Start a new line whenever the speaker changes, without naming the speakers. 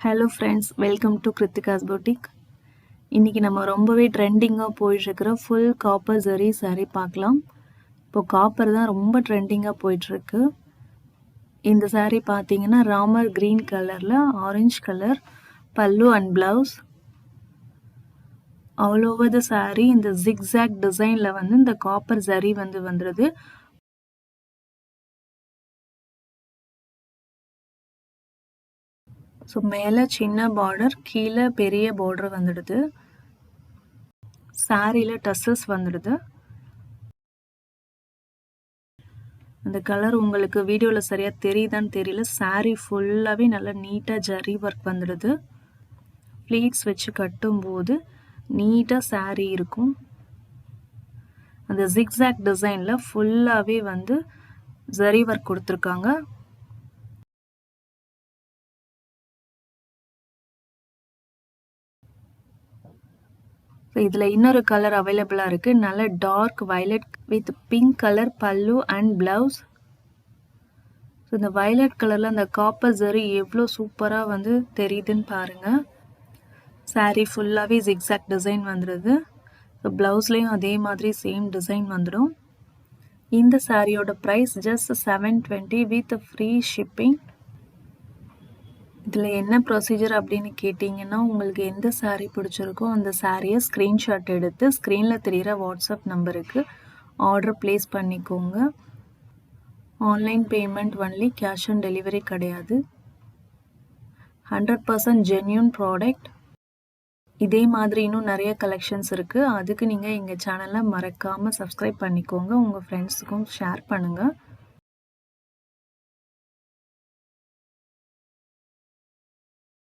Hello friends, welcome to Kiruthika's boutique. இன்றைக்கி நம்ம ரொம்பவே ட்ரெண்டிங்காக போயிட்டுருக்கிற ஃபுல் காப்பர் ஜரி saree பார்க்கலாம். இப்போ காப்பர் தான் ரொம்ப ட்ரெண்டிங்காக போயிட்டுருக்கு. இந்த saree பார்த்தீங்கன்னா ராமர் க்ரீன் கலரில் orange colour pallu and blouse. All over the saree இந்த ஜிக்ஸாக் டிசைனில் இந்த காப்பர் ஜரி வந்துடுது. ஸோ மேலே சின்ன பார்டர், கீழே பெரிய பார்டர் வந்துடுது. சாரியில் டசல்ஸ் வந்துடுது. அந்த கலர் உங்களுக்கு வீடியோவில் சரியாக தெரியுதான்னு தெரியல. சாரீ ஃபுல்லாகவே நல்லா நீட்டாக ஜரி ஒர்க் வந்துடுது. ப்ளீட்ஸ் வச்சு கட்டும்போது நீட்டாக சாரீ இருக்கும். அந்த ஜிக்ஸாக் டிசைனில் ஃபுல்லாகவே ஜரி ஒர்க் கொடுத்துருக்காங்க. இதில் இன்னொரு கலர் அவைலபிளாக இருக்குது. நல்ல dark violet with pink colour pallu and blouse. So இந்த வயலட் கலரில் அந்த காப்பர் ஜரி எவ்வளோ சூப்பராக தெரியுதுன்னு பாருங்கள். சாரீ ஃபுல்லாகவே ஜிக்ஸாக் டிசைன் வந்துடுது. ஸோ ப்ளவுஸ்லேயும் அதே மாதிரி சேம் டிசைன் வந்துடும். இந்த சாரியோட price just 720 with free shipping. இதில் என்ன ப்ரொசீஜர் அப்படின்னு கேட்டிங்கன்னா, உங்களுக்கு எந்த சாரீ பிடிச்சிருக்கோ அந்த சாரியை ஸ்க்ரீன்ஷாட் எடுத்து ஸ்க்ரீனில் தெரிகிற வாட்ஸ்அப் நம்பருக்கு ஆர்டர் ப்ளேஸ் பண்ணிக்கோங்க. Online payment only, cash on delivery கிடையாது. 100% ஜென்யூன் ப்ராடக்ட். இதே மாதிரி இன்னும் நிறைய கலெக்ஷன்ஸ் இருக்குது. அதுக்கு நீங்கள் எங்கள் சேனலை மறக்காமல் சப்ஸ்கிரைப் பண்ணிக்கோங்க. உங்கள் ஃப்ரெண்ட்ஸுக்கும் ஷேர் பண்ணுங்கள்.